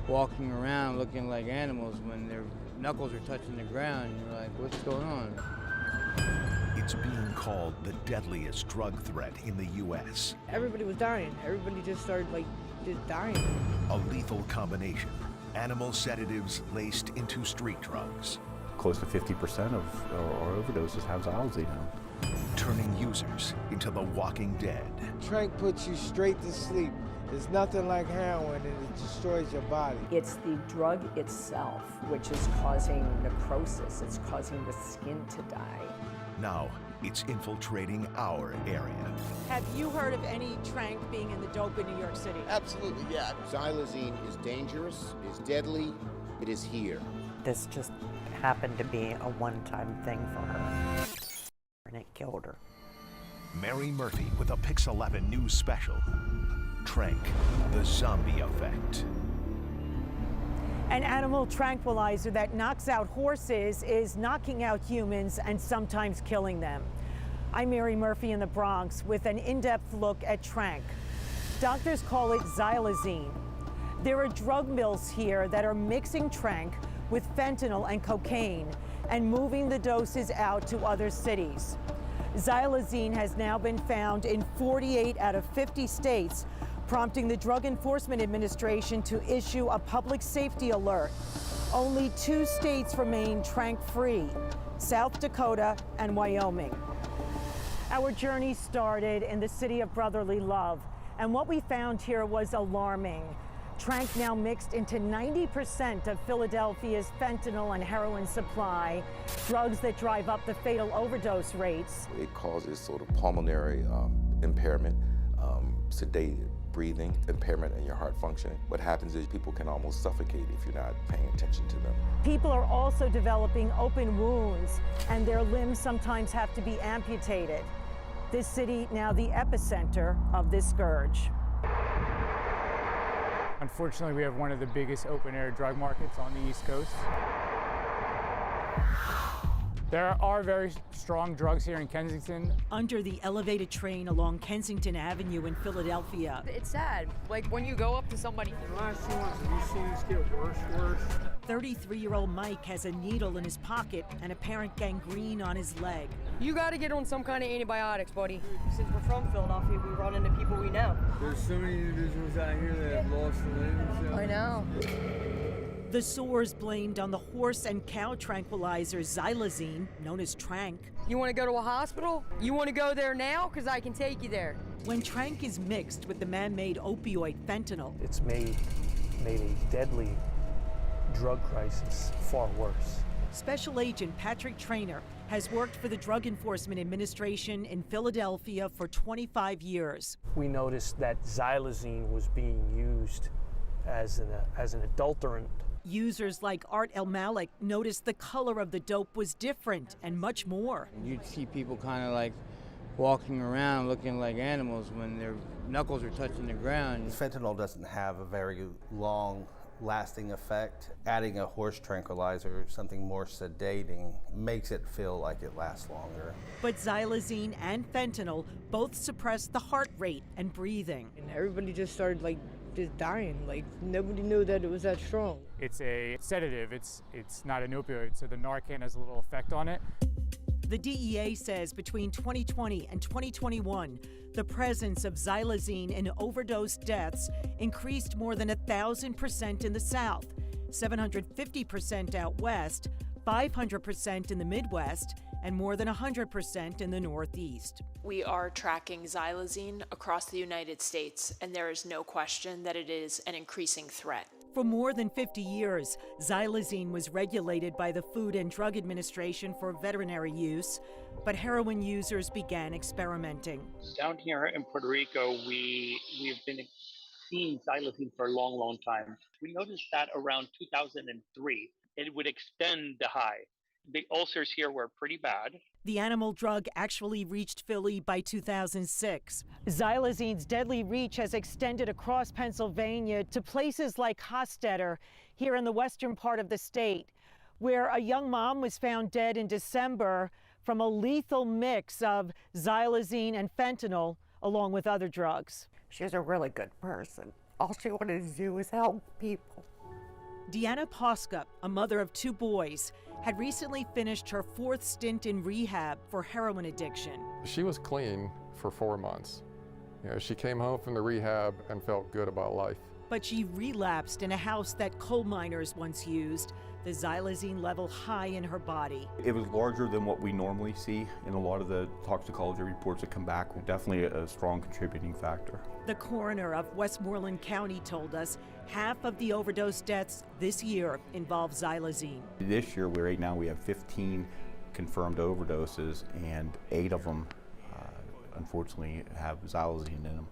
walking around looking like animals when their knuckles are touching the ground. And you're like, what's going on? It's being called the deadliest drug threat in the U.S. Everybody was dying. Everybody just started just dying. A lethal combination. Animal sedatives laced into street drugs. Close to 50% of our overdoses have xylazine in them. Turning users into the walking dead. Tranq puts you straight to sleep. It's nothing like heroin, and it destroys your body. It's the drug itself which is causing necrosis. It's causing the skin to die. Now, it's infiltrating our area. Have you heard of any Tranq being in the dope in New York City? Absolutely, yeah. Xylazine is dangerous, is deadly, it is here. This just happened to be a one-time thing for her, and it killed her. Mary Murphy with a Pix 11 News special. Tranq, the zombie effect. An animal tranquilizer that knocks out horses is knocking out humans and sometimes killing them. I'm Mary Murphy in the Bronx with an in-depth look at Tranq. Doctors call it xylazine. There are drug mills here that are mixing Tranq with fentanyl and cocaine and moving the doses out to other cities. Xylazine has now been found in 48 out of 50 states, prompting the Drug Enforcement Administration to issue a public safety alert. Only 2 states remain Tranq-free, South Dakota and Wyoming. Our journey started in the city of brotherly love, and what we found here was alarming. Tranq now mixed into 90% of Philadelphia's fentanyl and heroin supply, drugs that drive up the fatal overdose rates. It causes sort of pulmonary impairment, sedated breathing, impairment in your heart function. What happens is people can almost suffocate if you're not paying attention to them. People are also developing open wounds, and their limbs sometimes have to be amputated. This city now the epicenter of this scourge. Unfortunately, we have one of the biggest open-air drug markets on the East Coast. There are very strong drugs here in Kensington. Under the elevated train along Kensington Avenue in Philadelphia. It's sad. Like when you go up to somebody. In the last 2 months, have you seen this get worse? 33-year-old Mike has a needle in his pocket and apparent gangrene on his leg. You got to get on some kind of antibiotics, buddy. Since we're from Philadelphia, we run into people we know. There's so many individuals out here that have lost their limbs. I know. The sores blamed on the horse and cow tranquilizer xylazine, known as Tranq. You want to go to a hospital? You want to go there now? Because I can take you there. When Tranq is mixed with the man-made opioid fentanyl, it's made a deadly drug crisis far worse. Special Agent Patrick Traynor has worked for the Drug Enforcement Administration in Philadelphia for 25 years. We noticed that xylazine was being used as an adulterant. Users like Art El Malik noticed the color of the dope was different and much more. You'd see people kind of like walking around looking like animals when their knuckles are touching the ground. Fentanyl doesn't have a very long lasting effect. Adding a horse tranquilizer, something more sedating, makes it feel like it lasts longer. But xylazine and fentanyl both suppress the heart rate and breathing. And everybody just started just dying. Like nobody knew that it was that strong. It's a sedative. It's not an opioid, so the Narcan has a little effect on it. The DEA says between 2020 and 2021, the presence of xylazine in overdose deaths increased more than 1,000% in the South, 750% out west, 500% in the Midwest, and more than 100% in the Northeast. We are tracking xylazine across the United States, and there is no question that it is an increasing threat. For more than 50 years, xylazine was regulated by the Food and Drug Administration for veterinary use, but heroin users began experimenting. Down here in Puerto Rico, we've been seeing xylazine for a long, long time. We noticed that around 2003, it would extend the high. The ulcers here were pretty bad. The animal drug actually reached Philly by 2006. Xylazine's deadly reach has extended across Pennsylvania to places like Hostetler, here in the western part of the state, where a young mom was found dead in December from a lethal mix of xylazine and fentanyl, along with other drugs. She was a really good person. All she wanted to do was help people. Deanna Posca, a mother of 2 boys, had recently finished her 4th stint in rehab for heroin addiction. She was clean for 4 months. She came home from the rehab and felt good about life. But she relapsed in a house that coal miners once used, the xylazine level high in her body. It was larger than what we normally see in a lot of the toxicology reports that come back. Definitely a strong contributing factor. The coroner of Westmoreland County told us half of the overdose deaths this year involve xylazine. This year, right now, we have 15 confirmed overdoses, and 8 of them, unfortunately, have xylazine in them.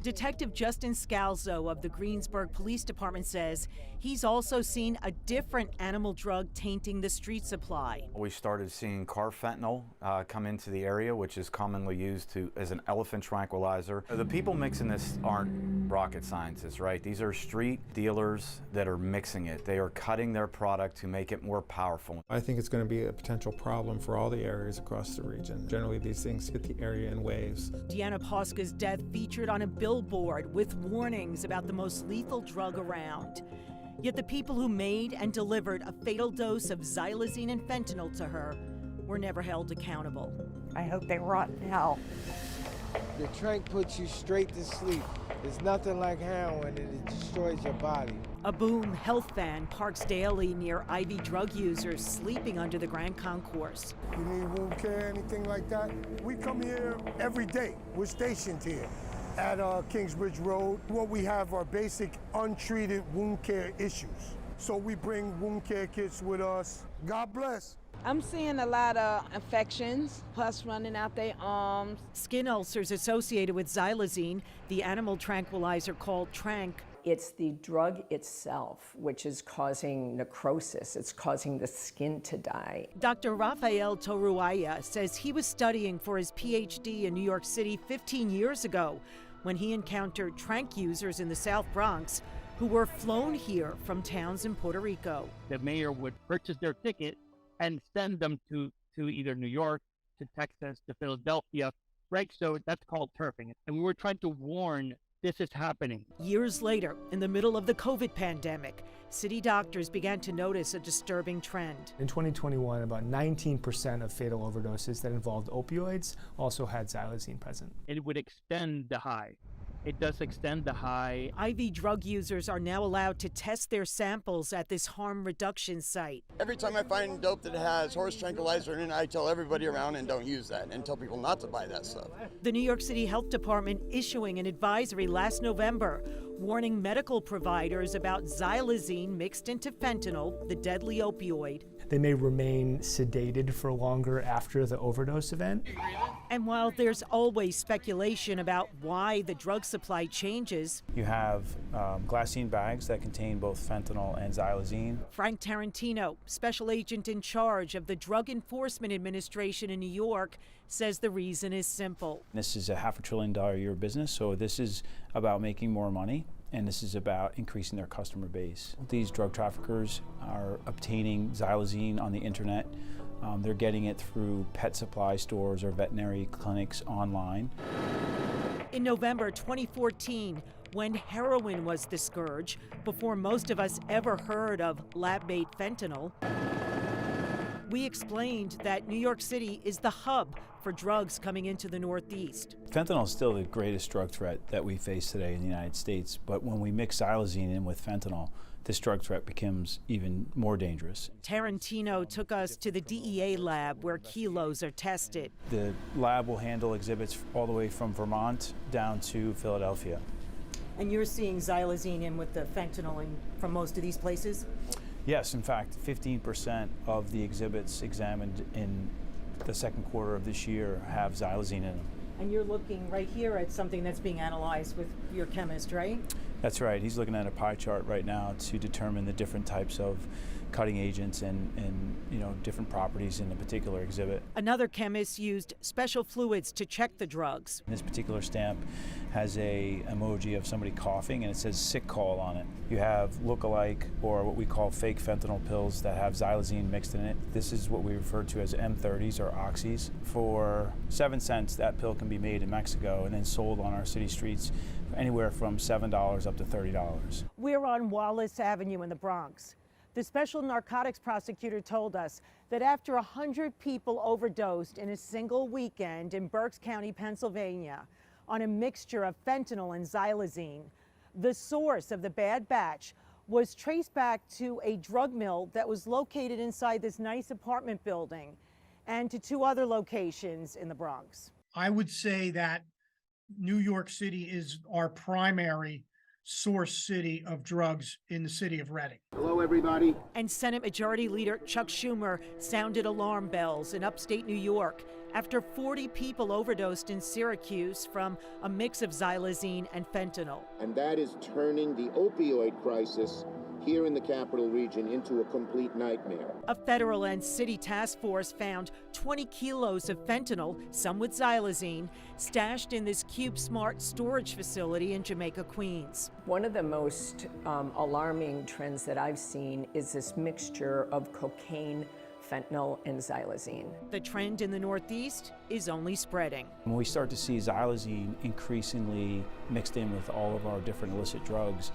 Detective Justin Scalzo of the Greensburg Police Department says he's also seen a different animal drug tainting the street supply. We started seeing carfentanil come into the area, which is commonly used as an elephant tranquilizer. The people mixing this aren't rocket scientists, right? These are street dealers that are mixing it. They are cutting their product to make it more powerful. I think it's going to be a potential problem for all the areas across the region. Generally, these things hit the area in waves. Deanna Posca's death featured on a billboard with warnings about the most lethal drug around. Yet the people who made and delivered a fatal dose of xylazine and fentanyl to her were never held accountable. I hope they rot in hell. The Tranq puts you straight to sleep. It's nothing like heroin, and it destroys your body. A Boom health van parks daily near IV drug users sleeping under the Grand Concourse. You need wound care, anything like that? We come here every day. We're stationed here at Kingsbridge Road. What we have are basic untreated wound care issues. So we bring wound care kits with us. God bless. I'm seeing a lot of infections, pus running out their arms. Skin ulcers associated with xylazine, the animal tranquilizer called Tranq. It's the drug itself which is causing necrosis. It's causing the skin to die. Dr. Rafael Toruaya says he was studying for his Ph.D. in New York City 15 years ago when he encountered Tranq users in the South Bronx who were flown here from towns in Puerto Rico. The mayor would purchase their ticket and send them to either New York, to Texas, to Philadelphia, right? So that's called turfing. And we were trying to warn this is happening. Years later, in the middle of the COVID pandemic, city doctors began to notice a disturbing trend. In 2021, about 19% of fatal overdoses that involved opioids also had xylazine present. It would extend the high. It does extend the high. IV drug users are now allowed to test their samples at this harm reduction site. Every time I find dope that has horse tranquilizer in it, I tell everybody around and don't use that and tell people not to buy that stuff. The New York City Health Department issuing an advisory last November warning medical providers about xylazine mixed into fentanyl, the deadly opioid. They may remain sedated for longer after the overdose event. And while there's always speculation about why the drug supply changes, you have glassine bags that contain both fentanyl and xylazine. Frank Tarantino, special agent in charge of the Drug Enforcement Administration in New York, says the reason is simple. This is a $500 billion a year business, so this is about making more money, and this is about increasing their customer base. These drug traffickers are obtaining xylazine on the internet. They're getting it through pet supply stores or veterinary clinics online. In November 2014, when heroin was the scourge, before most of us ever heard of lab-made fentanyl, we explained that New York City is the hub for drugs coming into the Northeast. Fentanyl is still the greatest drug threat that we face today in the United States, but when we mix xylazine in with fentanyl, this drug threat becomes even more dangerous. Tarantino took us to the DEA lab where kilos are tested. The lab will handle exhibits all the way from Vermont down to Philadelphia. And you're seeing xylazine in with the fentanyl from most of these places? Yes, in fact, 15% of the exhibits examined in the second quarter of this year have xylazine in them. And you're looking right here at something that's being analyzed with your chemist, right? That's right. He's looking at a pie chart right now to determine the different types of cutting agents and different properties in a particular exhibit. Another chemist used special fluids to check the drugs. This particular stamp has a emoji of somebody coughing and it says sick call on it. You have look-alike or what we call fake fentanyl pills that have xylazine mixed in it. This is what we refer to as M30s or oxys. For 7 cents, that pill can be made in Mexico and then sold on our city streets anywhere from $7 up to $30. We're on Wallace Avenue in the Bronx. The special narcotics prosecutor told us that after 100 people overdosed in a single weekend in Berks County, Pennsylvania, on a mixture of fentanyl and xylazine, the source of the bad batch was traced back to a drug mill that was located inside this nice apartment building and to 2 other locations in the Bronx. I would say that New York City is our primary source city of drugs in the city of Reading. Hello, everybody. And Senate Majority Leader Chuck Schumer sounded alarm bells in upstate New York after 40 people overdosed in Syracuse from a mix of xylazine and fentanyl. And that is turning the opioid crisis here in the capital region into a complete nightmare. A federal and city task force found 20 kilos of fentanyl, some with xylazine, stashed in this Cube Smart storage facility in Jamaica, Queens. One of the most alarming trends that I've seen is this mixture of cocaine, fentanyl, and xylazine. The trend in the Northeast is only spreading. When we start to see xylazine increasingly mixed in with all of our different illicit drugs,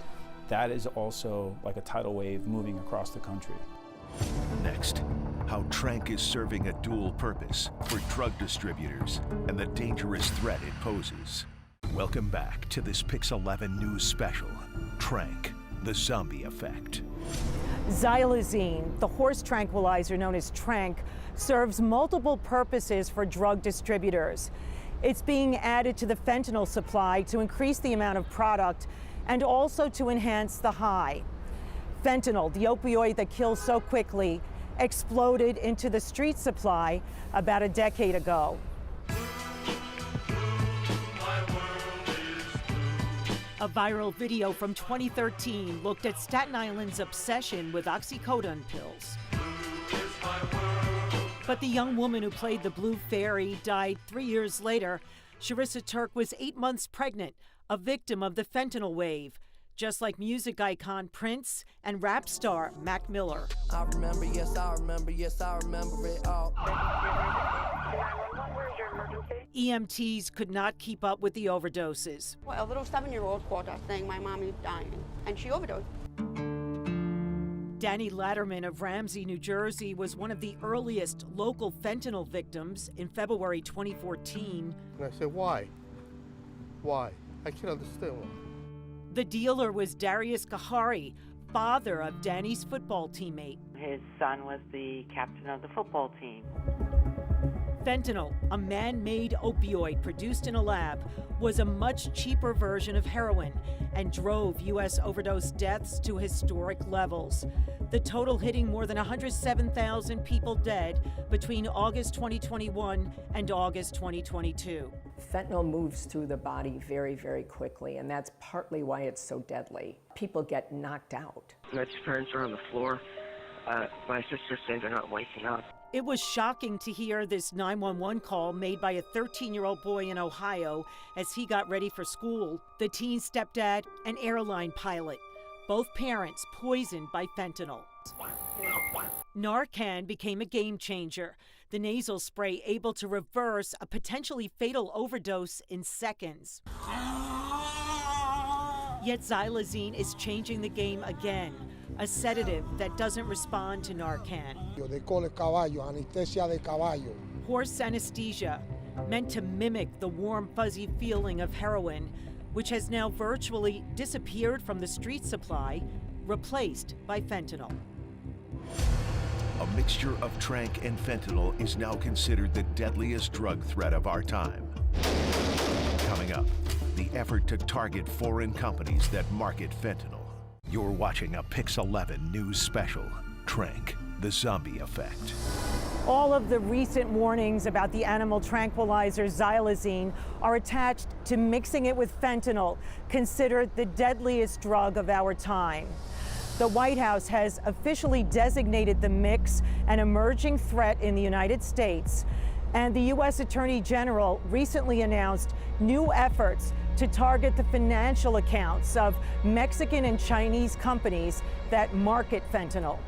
that is also like a tidal wave moving across the country. Next, how Tranq is serving a dual purpose for drug distributors and the dangerous threat it poses. Welcome back to this Pix 11 news special, Tranq, the zombie effect. Xylazine, the horse tranquilizer known as Tranq, serves multiple purposes for drug distributors. It's being added to the fentanyl supply to increase the amount of product and also to enhance the high. Fentanyl, the opioid that kills so quickly, exploded into the street supply about a decade ago. A viral video from 2013 looked at Staten Island's obsession with oxycodone pills. But the young woman who played the Blue Fairy died 3 years later. Charissa Turk was 8 months pregnant, a victim of the fentanyl wave, just like music icon Prince and rap star Mac Miller. I remember, yes, I remember, yes, I remember it all. EMTs could not keep up with the overdoses. A little 7-year-old called us saying my mom is dying, and she overdosed. Danny Latterman of Ramsey, New Jersey, was one of the earliest local fentanyl victims in February 2014. And I said, why? Why? I can't understand why. The dealer was Darius Kahari, father of Danny's football teammate. His son was the captain of the football team. Fentanyl, a man-made opioid produced in a lab, was a much cheaper version of heroin and drove U.S. overdose deaths to historic levels. The total hitting more than 107,000 people dead between August 2021 and August 2022. Fentanyl moves through the body very, very quickly, and that's partly why it's so deadly. People get knocked out. My parents are on the floor. My sister said they're not waking up. It was shocking to hear this 911 call made by a 13-year-old boy in Ohio as he got ready for school. The teen's stepdad, an airline pilot, both parents poisoned by fentanyl. Narcan became a game changer, the nasal spray able to reverse a potentially fatal overdose in seconds. Yet xylazine is changing the game again, a sedative that doesn't respond to Narcan. They call it caballo, anestesia de caballo. Horse anesthesia, meant to mimic the warm, fuzzy feeling of heroin, which has now virtually disappeared from the street supply, replaced by fentanyl. A mixture of Tranq and fentanyl is now considered the deadliest drug threat of our time. Coming up, the effort to target foreign companies that market fentanyl. You're watching a Pix 11 news special, Tranq, the zombie effect. All of the recent warnings about the animal tranquilizer xylazine are attached to mixing it with fentanyl, considered the deadliest drug of our time. The White House has officially designated the mix an emerging threat in the United States, and the U.S. Attorney General recently announced new efforts to target the financial accounts of Mexican and Chinese companies that market fentanyl.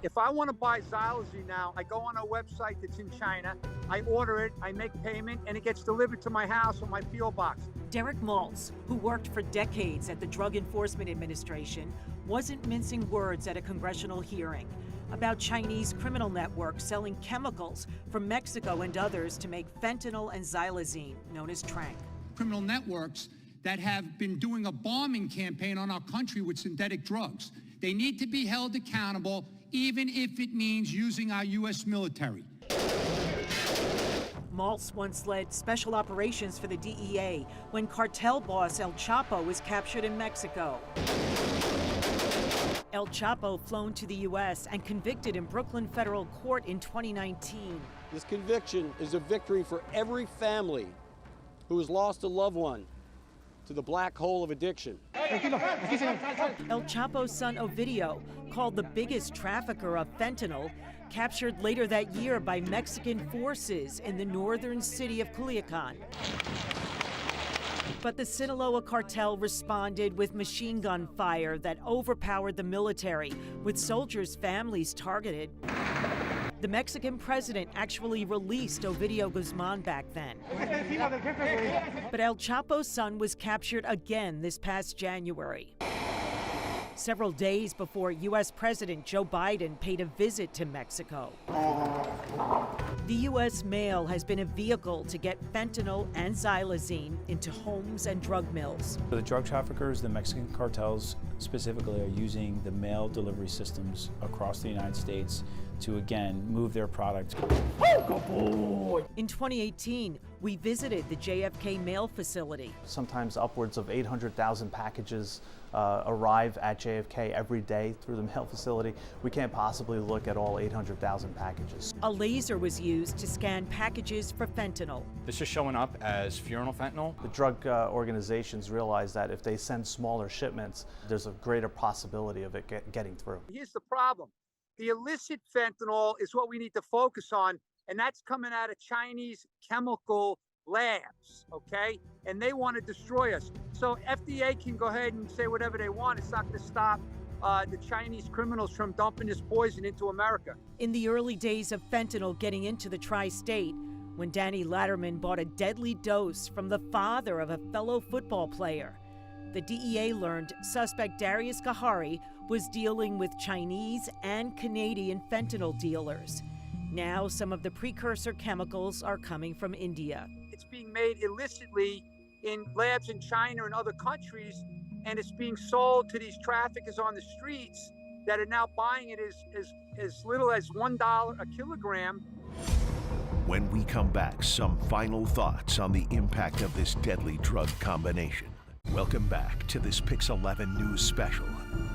If I want to buy xylazine now, I go on a website that's in China, I order it, I make payment, and it gets delivered to my house or my P.O. box. Derek Maltz, who worked for decades at the Drug Enforcement Administration, wasn't mincing words at a congressional hearing about Chinese criminal networks selling chemicals from Mexico and others to make fentanyl and xylazine, known as Tranq. Criminal networks that have been doing a bombing campaign on our country with synthetic drugs. They need to be held accountable, even if it means using our U.S. military. Maltz once led special operations for the DEA when cartel boss El Chapo was captured in Mexico. El Chapo flown to the U.S. and convicted in Brooklyn federal court in 2019. This conviction is a victory for every family who has lost a loved one to the black hole of addiction. El Chapo's son Ovidio, called the biggest trafficker of fentanyl, captured later that year by Mexican forces in the northern city of Culiacan. But the Sinaloa cartel responded with machine gun fire that overpowered the military, with soldiers' families targeted. The Mexican president actually released Ovidio Guzman back then. But El Chapo's son was captured again this past January, several days before U.S. President Joe Biden paid a visit to Mexico. The U.S. mail has been a vehicle to get fentanyl and xylazine into homes and drug mills. The drug traffickers, the Mexican cartels specifically, are using the mail delivery systems across the United States to, again, move their product. In 2018, we visited the JFK mail facility. Sometimes upwards of 800,000 packages arrive at JFK every day through the mail facility. We can't possibly look at all 800,000 packages. A laser was used to scan packages for fentanyl. This is showing up as fentanyl. The drug organizations realize that if they send smaller shipments, there's a greater possibility of it getting through. Here's the problem. The illicit fentanyl is what we need to focus on, and that's coming out of Chinese chemical labs, okay? And they want to destroy us. So FDA can go ahead and say whatever they want. It's not going to stop the Chinese criminals from dumping this poison into America. In the early days of fentanyl getting into the tri-state, when Danny Latterman bought a deadly dose from the father of a fellow football player, the DEA learned suspect Darius Kahari was dealing with Chinese and Canadian fentanyl dealers. Now some of the precursor chemicals are coming from India. It's being made illicitly in labs in China and other countries, and it's being sold to these traffickers on the streets that are now buying it as little as $1 a kilogram. When we come back, some final thoughts on the impact of this deadly drug combination. Welcome back to this Pix 11 News special,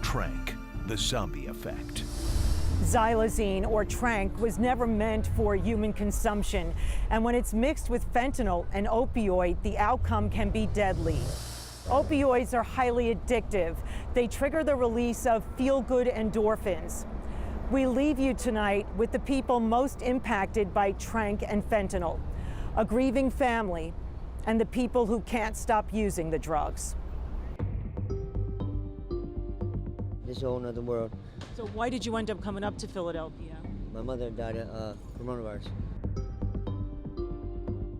Tranq, the zombie effect. Xylazine, or Tranq, was never meant for human consumption, and when it's mixed with fentanyl, an opioid, the outcome can be deadly. Opioids are highly addictive. They trigger the release of feel-good endorphins. We leave you tonight with the people most impacted by Tranq and fentanyl, a grieving family, and the people who can't stop using the drugs. This is a whole nother world. So why did you end up coming up to Philadelphia? My mother died of coronavirus.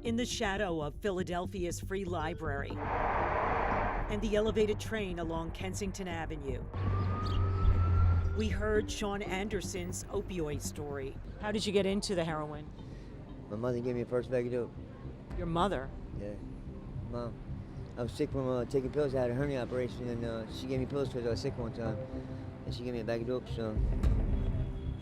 In the shadow of Philadelphia's Free Library and the elevated train along Kensington Avenue, we heard Sean Anderson's opioid story. How did you get into the heroin? My mother gave me the first bag of dope. Your mother? Yeah, Mom. I was sick from taking pills. I had a hernia operation, and she gave me pills because I was sick one time. And she gave me a bag of dope, so.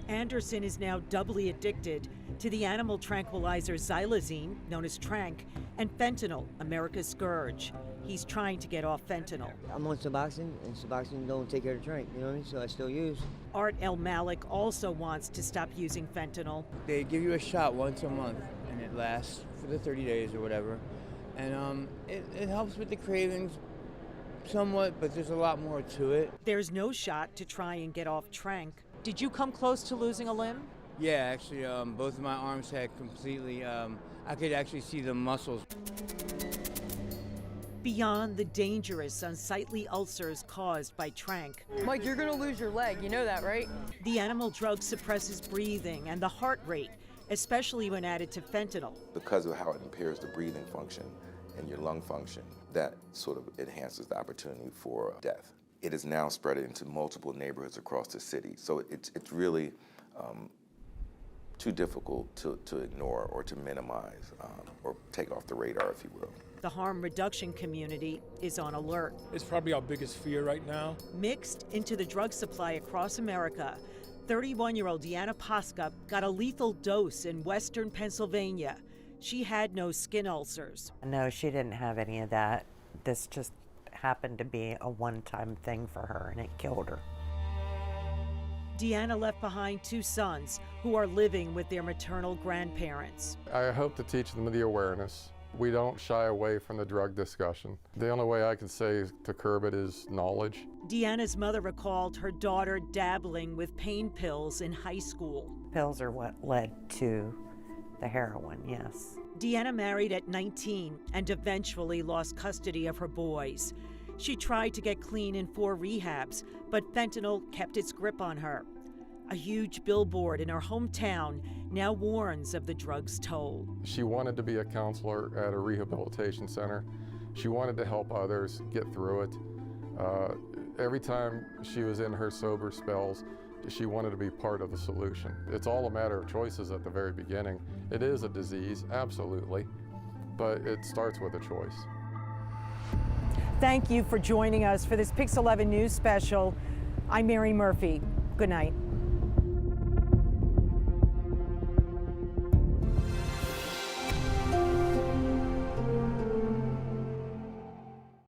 Anderson is now doubly addicted to the animal tranquilizer xylazine, known as Tranq, and fentanyl, America's scourge. He's trying to get off fentanyl. I'm on Suboxone, and Suboxone don't take care of Tranq, you know what I mean? So I still use. Art El Malik also wants to stop using fentanyl. They give you a shot once a month, and it lasts for the 30 days or whatever. And it helps with the cravings somewhat, but there's a lot more to it. There's no shot to try and get off Tranq. Did you come close to losing a limb? Yeah, actually, both of my arms had completely, I could actually see the muscles. beyond the dangerous, unsightly ulcers caused by Tranq. Mike, you're gonna lose your leg, you know that, right? The animal drug suppresses breathing and the heart rate, especially when added to fentanyl. Because of how it impairs the breathing function and your lung function, that sort of enhances the opportunity for death. It is now spread into multiple neighborhoods across the city, so it's really too difficult to ignore or to minimize or take off the radar, if you will. The harm reduction community is on alert. It's probably our biggest fear right now. Mixed into the drug supply across America, 31-year-old Deanna Posca got a lethal dose in western Pennsylvania. She had no skin ulcers. No, she didn't have any of that. This just happened to be a one-time thing for her, and it killed her. Deanna left behind 2 sons who are living with their maternal grandparents. I hope to teach them the awareness. We don't shy away from the drug discussion. The only way I can say to curb it is knowledge. Deanna's mother recalled her daughter dabbling with pain pills in high school. Pills are what led to the heroin, yes. Deanna married at 19 and eventually lost custody of her boys. She tried to get clean in 4 rehabs, but fentanyl kept its grip on her. A huge billboard in her hometown now warns of the drug's toll. She wanted to be a counselor at a rehabilitation center. She wanted to help others get through it. Every time she was in her sober spells, she wanted to be part of the solution. It's all a matter of choices at the very beginning. It is a disease, absolutely, but it starts with a choice. Thank you for joining us for this Pix 11 News special. I'm Mary Murphy. Good night.